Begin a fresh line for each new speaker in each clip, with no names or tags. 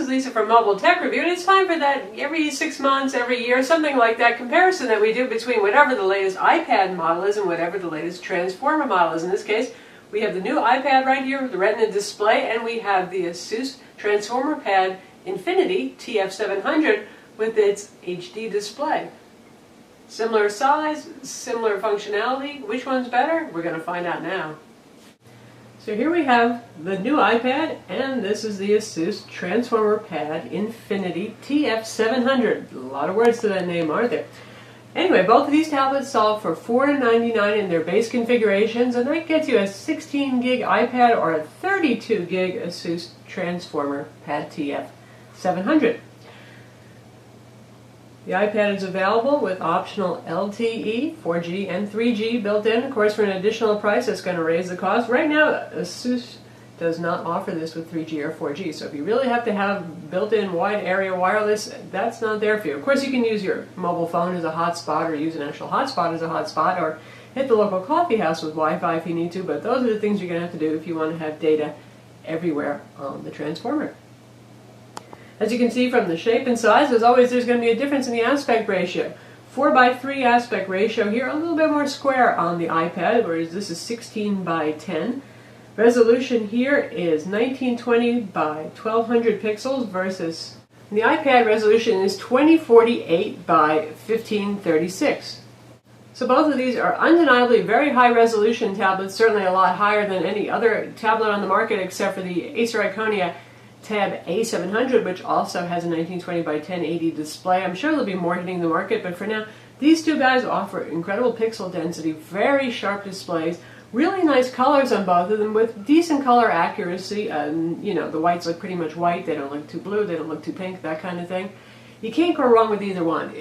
Lisa from Mobile Tech Review, and it's time for that every 6 months, every year, something like that comparison that we do between whatever the latest iPad model is and whatever the latest Transformer model is. In this case, we have the new iPad right here with the Retina display, and we have the Asus Transformer Pad Infinity TF700 with its HD display. Similar size, similar functionality. Which one's better? We're going to find out now. So here we have the new iPad, and this is the Asus Transformer Pad Infinity TF700. A lot of words to that name, aren't there? Anyway, both of these tablets sell for $499 in their base configurations, and that gets you a 16 gig iPad or a 32 gig Asus Transformer Pad TF700. The iPad is available with optional LTE, 4G, and 3G built in. Of course, for an additional price, that's going to raise the cost. Right now, Asus does not offer this with 3G or 4G, so if you really have to have built-in wide area wireless, that's not there for you. Of course, you can use your mobile phone as a hotspot, or use an actual hotspot as a hotspot, or hit the local coffee house with Wi-Fi if you need to, but those are the things you're going to have to do if you want to have data everywhere on the Transformer. As you can see from the shape and size, as always, there's going to be a difference in the aspect ratio. 4:3 aspect ratio here, a little bit more square on the iPad, whereas this is 16:10. Resolution here is 1920 by 1200 pixels versus the iPad resolution is 2048 by 1536. So both of these are undeniably very high resolution tablets, certainly a lot higher than any other tablet on the market except for the Acer Iconia Tab A700, which also has a 1920 by 1080 display. I'm sure there'll be more hitting the market, but for now, these two guys offer incredible pixel density, very sharp displays, really nice colors on both of them with decent color accuracy. You know, the whites look pretty much white, they don't look too blue, they don't look too pink, that kind of thing. You can't go wrong with either one.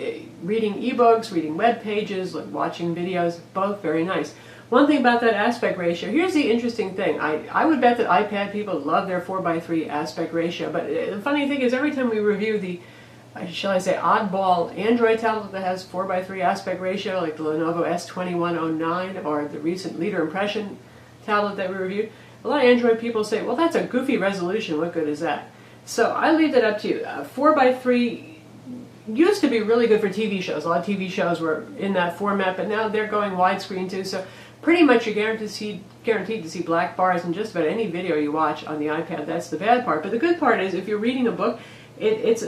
Reading ebooks, reading web pages, watching videos, both very nice. One thing about that aspect ratio, here's the interesting thing. I would bet that iPad people love their 4:3 aspect ratio, but the funny thing is every time we review the, shall I say, oddball Android tablet that has 4:3 aspect ratio, like the Lenovo S2109 or the recent Leader Impression tablet that we reviewed, a lot of Android people say, well, that's a goofy resolution, what good is that? So I leave that up to you. 4:3 used to be really good for TV shows. A lot of TV shows were in that format, but now they're going widescreen too, so pretty much you're guaranteed to see black bars in just about any video you watch on the iPad. That's the bad part. But the good part is if you're reading a book, it's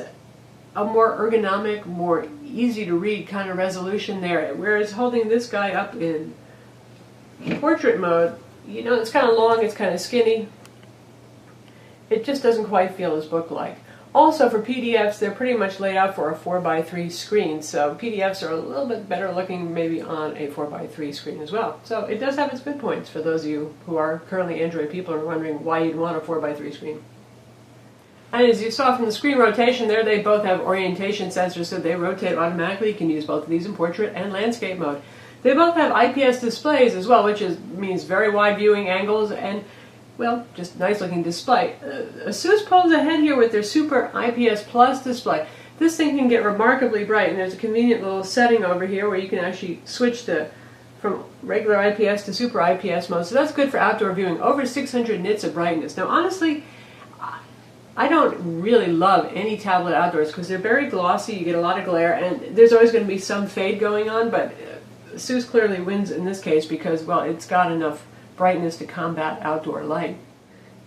a more ergonomic, more easy to read kind of resolution there. Whereas holding this guy up in portrait mode, you know, it's kind of long, it's kind of skinny. It just doesn't quite feel as book-like. Also, for PDFs, they're pretty much laid out for a 4:3 screen, so PDFs are a little bit better looking maybe on a 4:3 screen as well. So it does have its good points for those of you who are currently Android people and are wondering why you'd want a 4:3 screen. And as you saw from the screen rotation there, they both have orientation sensors, so they rotate automatically. You can use both of these in portrait and landscape mode. They both have IPS displays as well, which means very wide viewing angles and, well, just nice looking display. Asus pulls ahead here with their Super IPS Plus display. This thing can get remarkably bright, and there's a convenient little setting over here where you can actually switch from regular IPS to Super IPS mode. So that's good for outdoor viewing, over 600 nits of brightness. Now honestly, I don't really love any tablet outdoors because they're very glossy, you get a lot of glare, and there's always going to be some fade going on, but Asus clearly wins in this case because, well, it's got enough brightness to combat outdoor light.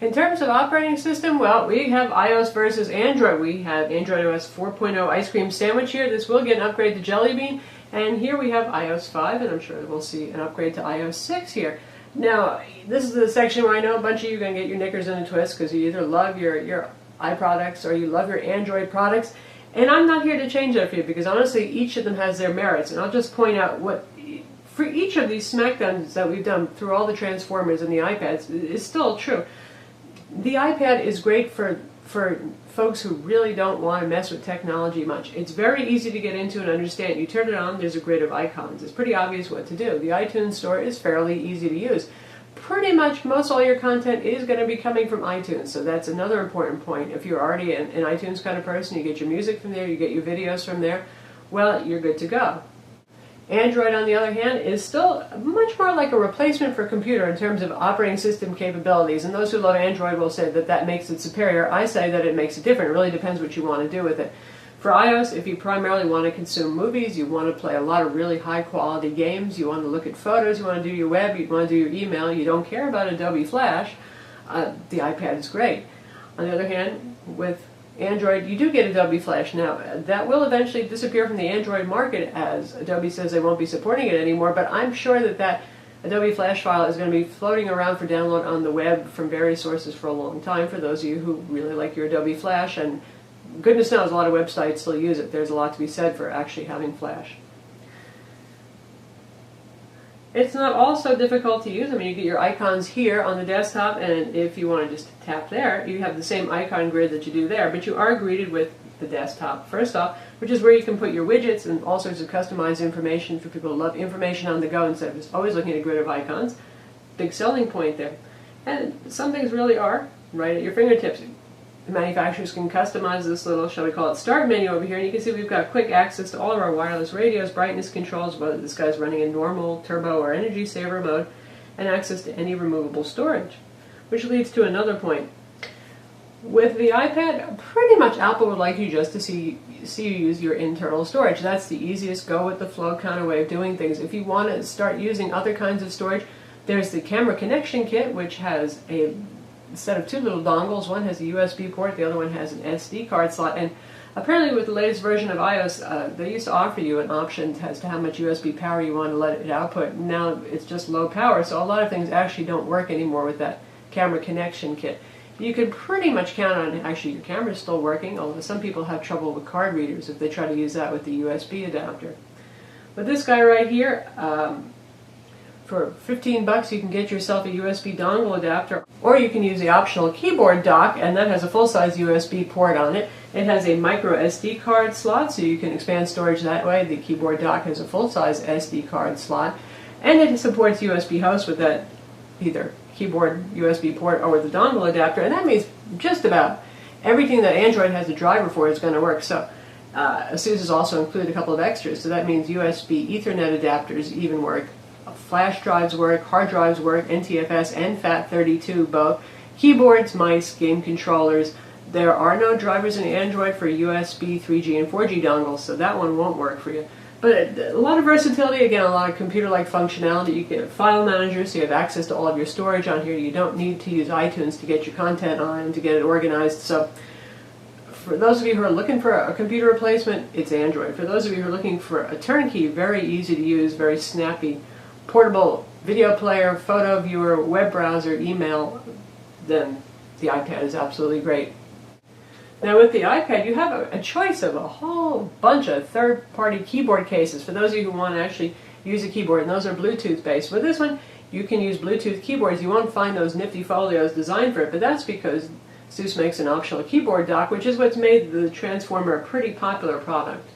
In terms of operating system, well, we have iOS versus Android. We have Android OS 4.0 Ice Cream Sandwich here. This will get an upgrade to Jelly Bean. And here we have iOS 5, and I'm sure we'll see an upgrade to iOS 6 here. Now, this is the section where I know a bunch of you are going to get your knickers in a twist because you either love your iProducts or you love your Android products. And I'm not here to change that for you because honestly, each of them has their merits. And I'll just point out what, for each of these Smackdowns that we've done through all the Transformers and the iPads, is still true. The iPad is great for folks who really don't want to mess with technology much. It's very easy to get into and understand. You turn it on, there's a grid of icons. It's pretty obvious what to do. The iTunes Store is fairly easy to use. Pretty much most all your content is going to be coming from iTunes, so that's another important point. If you're already an iTunes kind of person, you get your music from there, you get your videos from there, well, you're good to go. Android, on the other hand, is still much more like a replacement for a computer in terms of operating system capabilities. And those who love Android will say that that makes it superior. I say that it makes it different. It really depends what you want to do with it. For iOS, if you primarily want to consume movies, you want to play a lot of really high quality games, you want to look at photos, you want to do your web, you want to do your email, you don't care about Adobe Flash, the iPad is great. On the other hand, with Android, you do get Adobe Flash now. That will eventually disappear from the Android market as Adobe says they won't be supporting it anymore, but I'm sure that that Adobe Flash file is going to be floating around for download on the web from various sources for a long time for those of you who really like your Adobe Flash, and goodness knows a lot of websites still use it. There's a lot to be said for actually having Flash. It's not all so difficult to use. I mean, you get your icons here on the desktop, and if you want to just tap there, you have the same icon grid that you do there, but you are greeted with the desktop first off, which is where you can put your widgets and all sorts of customized information for people who love information on the go instead of just always looking at a grid of icons. Big selling point there. And some things really are right at your fingertips. The manufacturers can customize this little, shall we call it, start menu over here, and you can see we've got quick access to all of our wireless radios, brightness controls, whether this guy's running in normal, turbo, or energy saver mode, and access to any removable storage. Which leads to another point. With the iPad, pretty much Apple would like you just to see you use your internal storage. That's the easiest, go with the flow kind of way of doing things. If you want to start using other kinds of storage, there's the camera connection kit, which has a set of two little dongles. One has a USB port, the other one has an SD card slot, and apparently with the latest version of iOS, they used to offer you an option as to how much USB power you want to let it output. Now it's just low power, so a lot of things actually don't work anymore with that camera connection kit. You can pretty much count on actually your camera's still working, although some people have trouble with card readers if they try to use that with the USB adapter. But this guy right here, for 15 bucks you can get yourself a USB dongle adapter, or you can use the optional keyboard dock, and that has a full-size USB port on it. It has a micro SD card slot, so you can expand storage that way. The keyboard dock has a full-size SD card slot, and it supports USB host with that either keyboard USB port or with the dongle adapter, and that means just about everything that Android has a driver for is going to work. So Asus has also included a couple of extras, so that means USB Ethernet adapters even work. Flash drives work, hard drives work, NTFS and FAT32 both, keyboards, mice, game controllers. There are no drivers in Android for USB 3G and 4G dongles, so that one won't work for you. But a lot of versatility, again, a lot of computer-like functionality. You get a file manager, so you have access to all of your storage on here. You don't need to use iTunes to get your content on and to get it organized. So for those of you who are looking for a computer replacement, it's Android. For those of you who are looking for a turnkey, very easy to use, very snappy, portable video player, photo viewer, web browser, email, then the iPad is absolutely great. Now with the iPad, you have a choice of a whole bunch of third-party keyboard cases for those of you who want to actually use a keyboard, and those are Bluetooth based. With this one, you can use Bluetooth keyboards. You won't find those nifty folios designed for it, but that's because Asus makes an optional keyboard dock, which is what's made the Transformer a pretty popular product.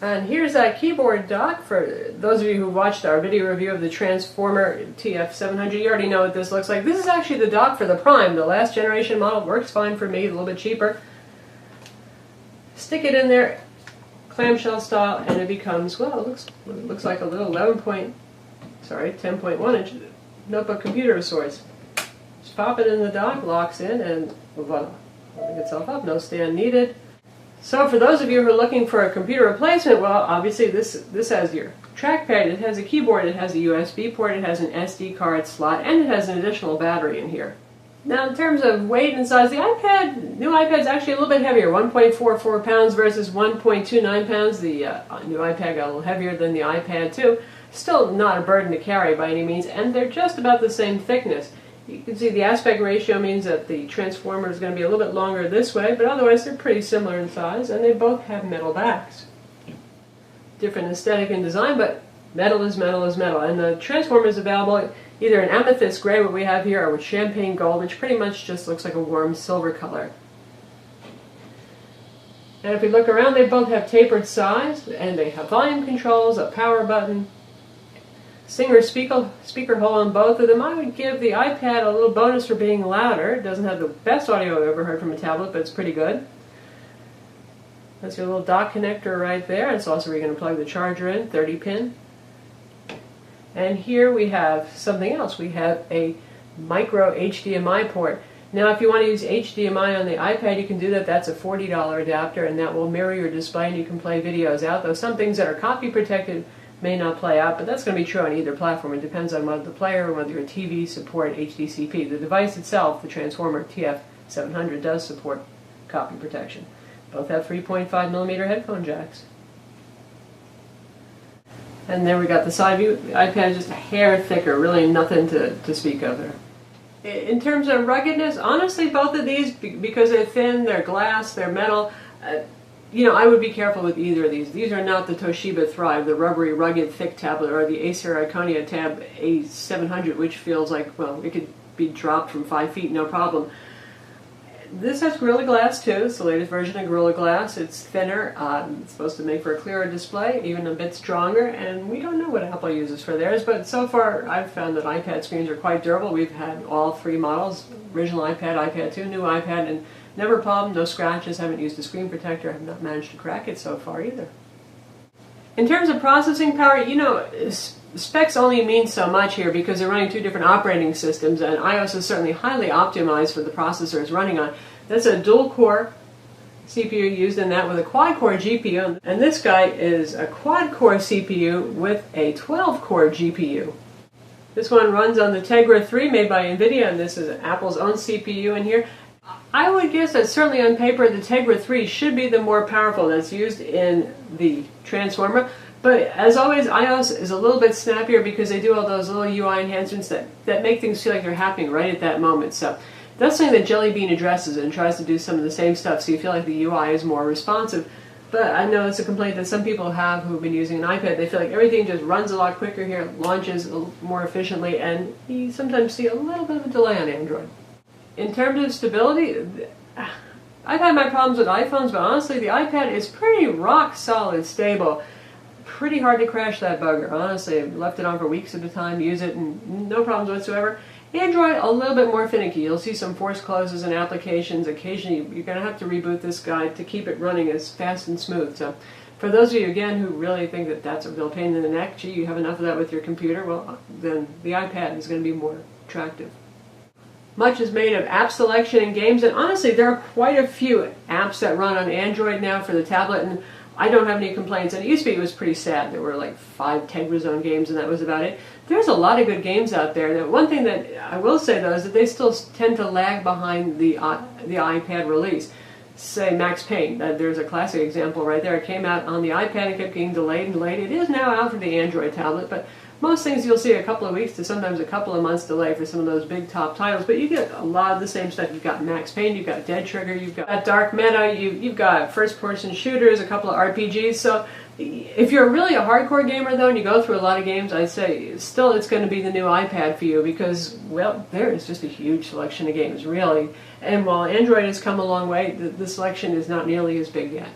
And here's that keyboard dock. For those of you who watched our video review of the Transformer TF700, you already know what this looks like. This is actually the dock for the Prime. The last generation model works fine for me, a little bit cheaper. Stick it in there, clamshell style, and it becomes, well, it looks like a little 10.1 inch notebook computer of sorts. Just pop it in the dock, locks in, and voila, holding itself up, no stand needed. So for those of you who are looking for a computer replacement, well, obviously this has your trackpad, it has a keyboard, it has a USB port, it has an SD card slot, and it has an additional battery in here. Now in terms of weight and size, the new iPad's actually a little bit heavier, 1.44 pounds versus 1.29 pounds. The new iPad got a little heavier than the iPad too. Still not a burden to carry by any means, and they're just about the same thickness. You can see the aspect ratio means that the Transformer is going to be a little bit longer this way, but otherwise they're pretty similar in size, and they both have metal backs. Different aesthetic and design, but metal is metal is metal. And the Transformer is available either in amethyst gray, what we have here, or with champagne gold, which pretty much just looks like a warm silver color. And if we look around, they both have tapered size, and they have volume controls, a power button, Singer speaker hole on both of them. I would give the iPad a little bonus for being louder. It doesn't have the best audio I've ever heard from a tablet, but it's pretty good. That's your little dock connector right there. It's also where you're going to plug the charger in, 30 pin. And here we have something else. We have a micro HDMI port. Now if you want to use HDMI on the iPad, you can do that. That's a $40 adapter, and that will mirror your display and you can play videos out. Though some things that are copy protected may not play out, but that's going to be true on either platform. It depends on whether the player or whether your TV support HDCP. The device itself, the transformer TF700, does support copy protection. Both have 3.5mm headphone jacks. And then we got the side view. The iPad is just a hair thicker, really nothing to speak of there. In terms of ruggedness, honestly, both of these, because they're thin, they're glass, they're metal, I would be careful with either of these. These are not the Toshiba Thrive, the rubbery, rugged, thick tablet, or the Acer Iconia Tab A700, which feels like, well, it could be dropped from 5 feet, no problem. This has Gorilla Glass too. It's the latest version of Gorilla Glass. It's thinner. It's supposed to make for a clearer display, even a bit stronger, and we don't know what Apple uses for theirs, but so far I've found that iPad screens are quite durable. We've had all 3 models, original iPad, iPad 2, new iPad, and never a problem, no scratches, haven't used a screen protector, have not managed to crack it so far either. In terms of processing power, specs only mean so much here because they're running 2 different operating systems, and iOS is certainly highly optimized for the processor it's running on. That's a dual-core CPU used in that with a quad-core GPU, and this guy is a quad-core CPU with a 12-core GPU. This one runs on the Tegra 3 made by NVIDIA, and this is Apple's own CPU in here. I would guess that certainly on paper the Tegra 3 should be the more powerful that's used in the Transformer. But as always, iOS is a little bit snappier because they do all those little UI enhancements that make things feel like they're happening right at that moment. So that's something that Jelly Bean addresses and tries to do some of the same stuff so you feel like the UI is more responsive. But I know it's a complaint that some people have who've been using an iPad. They feel like everything just runs a lot quicker here, launches more efficiently, and you sometimes see a little bit of a delay on Android. In terms of stability, I've had my problems with iPhones, but honestly the iPad is pretty rock solid stable. Pretty hard to crash that bugger. Honestly, I've left it on for weeks at a time, use it, and no problems whatsoever. Android, a little bit more finicky. You'll see some forced closes in applications. Occasionally, you're going to have to reboot this guy to keep it running as fast and smooth. So, for those of you, again, who really think that that's a real pain in the neck, gee, you have enough of that with your computer, well, then the iPad is going to be more attractive. Much is made of app selection and games, and honestly, there are quite a few apps that run on Android now for the tablet, and I don't have any complaints. And it used to be, it was pretty sad. There were like 5 Tegra Zone games, and that was about it. There's a lot of good games out there. Now, one thing that I will say, though, is that they still tend to lag behind the iPad release. Say Max Payne. There's a classic example right there. It came out on the iPad and kept getting delayed and delayed. It is now out for the Android tablet, but most things you'll see a couple of weeks to sometimes a couple of months delay for some of those big top titles, but you get a lot of the same stuff. You've got Max Payne, you've got Dead Trigger, you've got Dark Meta, you've got first-person shooters, a couple of RPGs. So if you're really a hardcore gamer, though, and you go through a lot of games, I'd say still it's going to be the new iPad for you because, well, there is just a huge selection of games, really. And while Android has come a long way, the selection is not nearly as big yet.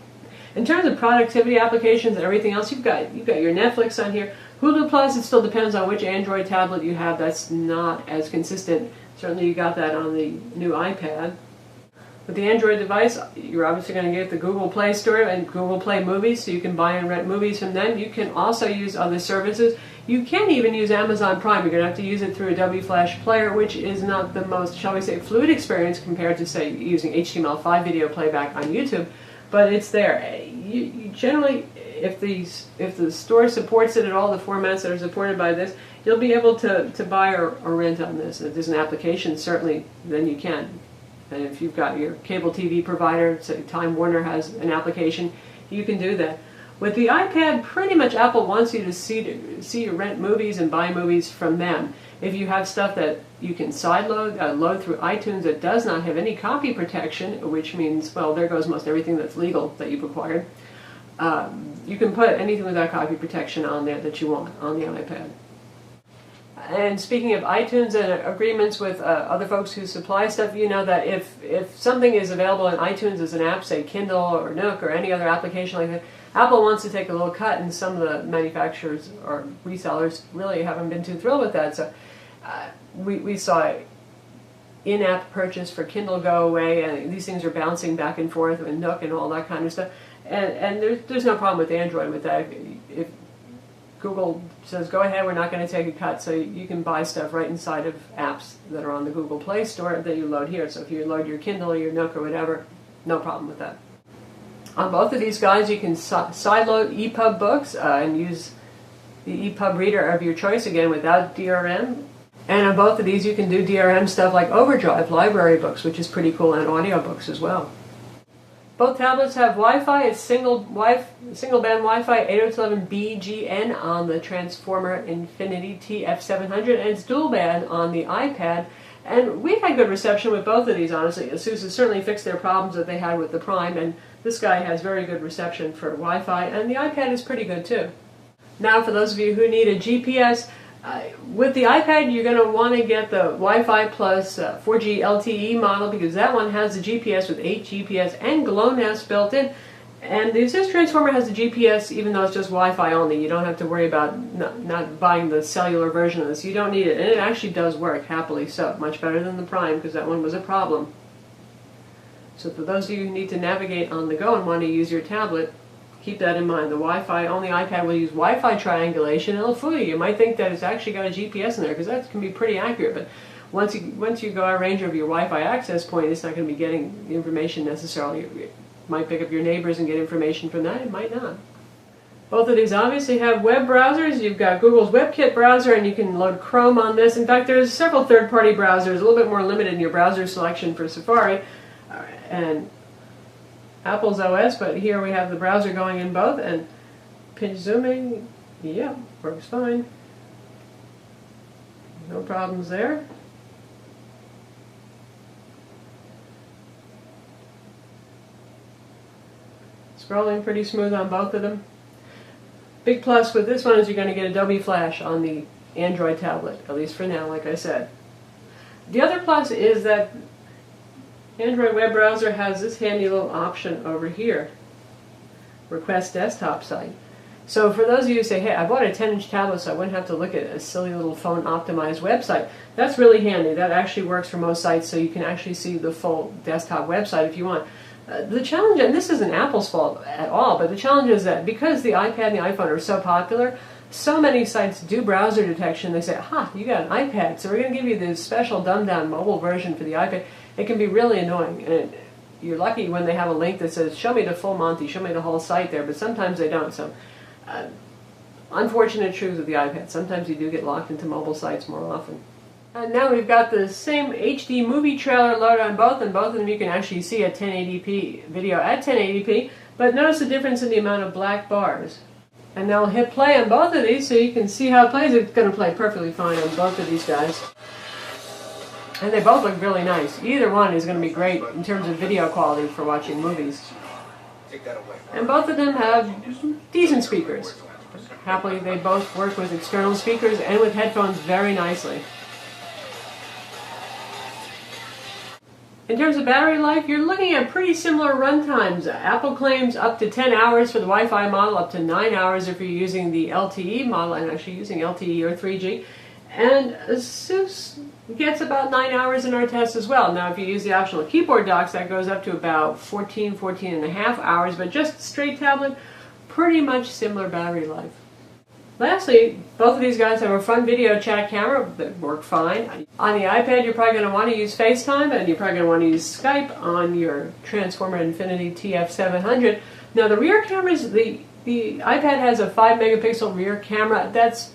In terms of productivity applications and everything else, you've got your Netflix on here. Hulu Plus, it still depends on which Android tablet you have. That's not as consistent. Certainly you got that on the new iPad. With the Android device, you're obviously going to get the Google Play Store and Google Play Movies, so you can buy and rent movies from them. You can also use other services. You can even use Amazon Prime. You're going to have to use it through a WFlash player, which is not the most, shall we say, fluid experience compared to, say, using HTML5 video playback on YouTube. But it's there. You generally, if the store supports it at all, the formats that are supported by this, you'll be able to buy or rent on this. If there's an application, certainly, then you can. And if you've got your cable TV provider, say Time Warner has an application, you can do that. With the iPad, pretty much Apple wants you to see or rent movies and buy movies from them. If you have stuff that you can sideload, load through iTunes that does not have any copy protection, which means, well, there goes most everything that's legal that you've acquired. You can put anything without copy protection on there that you want on the iPad. And speaking of iTunes and agreements with other folks who supply stuff, you know that if something is available in iTunes as an app, say Kindle or Nook or any other application like that, Apple wants to take a little cut, and some of the manufacturers or resellers really haven't been too thrilled with that. So we saw in-app purchase for Kindle go away, and these things are bouncing back and forth with Nook and all that kind of stuff. And there's no problem with Android with that. If Google says, go ahead, we're not going to take a cut, so you can buy stuff right inside of apps that are on the Google Play Store that you load here. So if you load your Kindle or your Nook or whatever, no problem with that. On both of these guys, you can sideload EPUB books and use the EPUB reader of your choice, again, without DRM. And on both of these, you can do DRM stuff like Overdrive library books, which is pretty cool, and audiobooks as well. Both tablets have Wi-Fi. It's single band Wi-Fi 802.11bgn on the Transformer Infinity TF700, and it's dual band on the iPad. And we've had good reception with both of these, honestly. Asus has certainly fixed their problems that they had with the Prime, and this guy has very good reception for Wi-Fi, and the iPad is pretty good too. Now, for those of you who need a GPS, with the iPad, you're going to want to get the Wi-Fi plus 4G LTE model, because that one has the GPS with 8 GPS and GLONASS built in. And the Asus Transformer has the GPS, even though it's just Wi-Fi only. You don't have to worry about not buying the cellular version of this. You don't need it. And it actually does work, happily so. Much better than the Prime, because that one was a problem. So for those of you who need to navigate on the go and want to use your tablet, keep that in mind. The Wi-Fi only iPad will use Wi-Fi triangulation. It'll fool you. You might think that it's actually got a GPS in there, because that can be pretty accurate. But once you go out of range of your Wi-Fi access point, it's not going to be getting the information necessarily. It might pick up your neighbors and get information from that. It might not. Both of these obviously have web browsers. You've got Google's WebKit browser, and you can load Chrome on this. In fact, there's several third-party browsers, a little bit more limited in your browser selection for Safari and Apple's OS, but here we have the browser going in both, and pinch zooming, yeah, works fine. No problems there. Scrolling pretty smooth on both of them. Big plus with this one is you're going to get Adobe Flash on the Android tablet, at least for now, like I said. The other plus is that Android web browser has this handy little option over here, Request Desktop Site. So for those of you who say, hey, I bought a 10-inch tablet so I wouldn't have to look at a silly little phone-optimized website, that's really handy. That actually works for most sites, so you can actually see the full desktop website if you want. The challenge, and this isn't Apple's fault at all, but the challenge is that because the iPad and the iPhone are so popular, so many sites do browser detection. They say, ha, you got an iPad, so we're going to give you this special dumbed-down mobile version for the iPad. It can be really annoying, and you're lucky when they have a link that says, show me the full Monty, show me the whole site there, but sometimes they don't. So, unfortunate truth with the iPad. Sometimes you do get locked into mobile sites more often. And now we've got the same HD movie trailer loaded on both, and both of them you can actually see a 1080p video at 1080p, but notice the difference in the amount of black bars. And now I'll hit play on both of these so you can see how it plays. It's going to play perfectly fine on both of these guys. And they both look really nice. Either one is going to be great in terms of video quality for watching movies. And both of them have decent speakers. Happily, they both work with external speakers and with headphones very nicely. In terms of battery life, you're looking at pretty similar run times. Apple claims up to 10 hours for the Wi-Fi model, up to 9 hours if you're using the LTE model, and actually using LTE or 3G. And Asus gets about 9 hours in our test as well. Now, if you use the optional keyboard docks, that goes up to about 14 and a half hours, but just straight tablet, pretty much similar battery life. Lastly, both of these guys have a front video chat camera that work fine. On the iPad, you're probably going to want to use FaceTime, and you're probably going to want to use Skype on your Transformer Infinity TF700. Now, the rear cameras, the iPad has a 5 megapixel rear camera. That's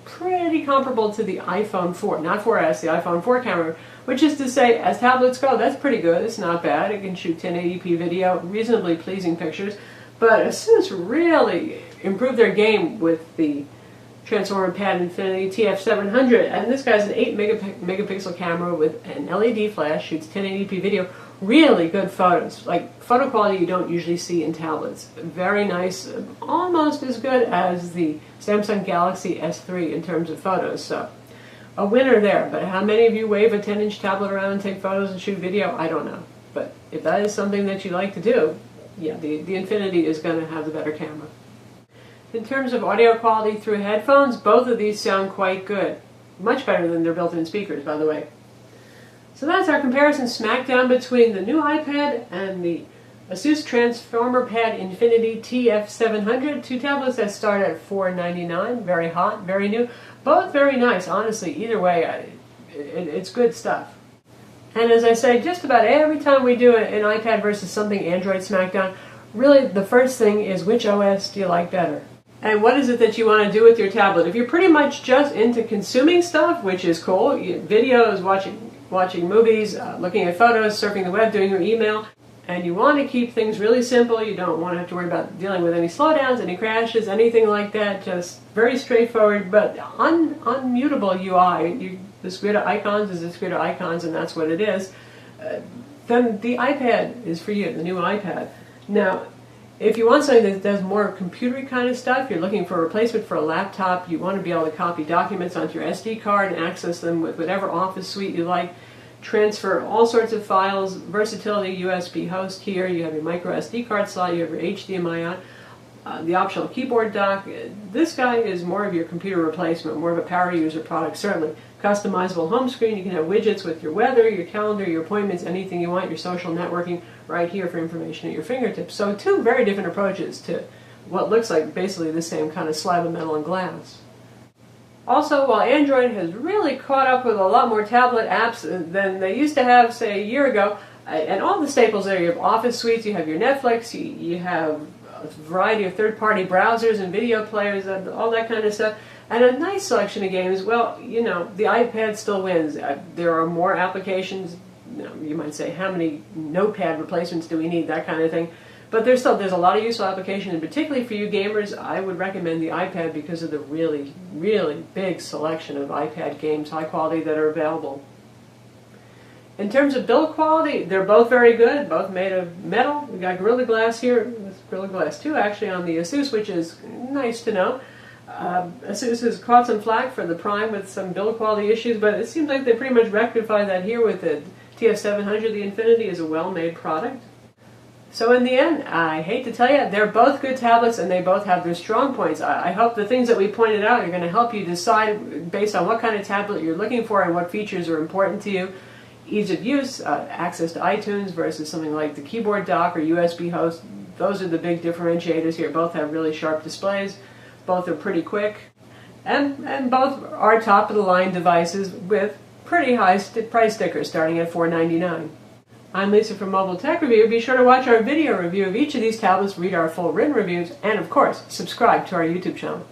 pretty comparable to the iPhone 4, not 4S, the iPhone 4 camera, which is to say, as tablets go, that's pretty good. It's not bad. It can shoot 1080p video, reasonably pleasing pictures. But Asus really improved their game with the Transformer Pad Infinity TF700, and this guy's an 8 megapixel camera with an LED flash, shoots 1080p video, really good photos, like photo quality you don't usually see in tablets. Very nice, almost as good as the Samsung Galaxy S3 in terms of photos, so a winner there. But how many of you wave a 10-inch tablet around and take photos and shoot video? I don't know. But if that is something that you like to do, yeah, the Infinity is going to have the better camera. In terms of audio quality through headphones, both of these sound quite good. Much better than their built-in speakers, by the way. So that's our comparison Smackdown between the new iPad and the Asus Transformer Pad Infinity TF700, two tablets that start at $4.99. Very hot, very new. Both very nice, honestly. Either way, it's good stuff. And as I say, just about every time we do an iPad versus something Android Smackdown, really the first thing is which OS do you like better? And what is it that you want to do with your tablet? If you're pretty much just into consuming stuff, which is cool, videos, watching movies, looking at photos, surfing the web, doing your email, and you want to keep things really simple, you don't want to have to worry about dealing with any slowdowns, any crashes, anything like that, just very straightforward but unmutable UI. This grid of icons is this grid of icons, and that's what it is. Then the iPad is for you, the new iPad. Now, if you want something that does more computery kind of stuff, you're looking for a replacement for a laptop, you want to be able to copy documents onto your SD card and access them with whatever Office suite you like, transfer all sorts of files, versatility, USB host here, you have your micro SD card slot, you have your HDMI on, the optional keyboard dock. This guy is more of your computer replacement, more of a power user product, certainly. Customizable home screen, you can have widgets with your weather, your calendar, your appointments, anything you want, your social networking, right here for information at your fingertips. So two very different approaches to what looks like basically the same kind of slab of metal and glass. Also, while Android has really caught up with a lot more tablet apps than they used to have, say, a year ago, and all the staples there, you have Office suites, you have your Netflix, you have a variety of third-party browsers and video players, and all that kind of stuff, and a nice selection of games. Well, you know, the iPad still wins. There are more applications. You might say, how many notepad replacements do we need, that kind of thing. But there's a lot of useful application, and particularly for you gamers, I would recommend the iPad because of the really, really big selection of iPad games, high quality, that are available. In terms of build quality, they're both very good, both made of metal. We've got Gorilla Glass here, with Gorilla Glass 2 actually on the Asus, which is nice to know. Asus has caught some flack for the Prime with some build quality issues, but it seems like they pretty much rectified that here with the TF700. The Infinity is a well-made product. So in the end, I hate to tell you, they're both good tablets and they both have their strong points. I hope the things that we pointed out are going to help you decide based on what kind of tablet you're looking for and what features are important to you. Ease of use, access to iTunes versus something like the keyboard dock or USB host. Those are the big differentiators here. Both have really sharp displays. Both are pretty quick. And both are top-of-the-line devices with pretty high price stickers starting at $4.99. I'm Lisa from Mobile Tech Review. Be sure to watch our video review of each of these tablets, read our full written reviews, and of course, subscribe to our YouTube channel.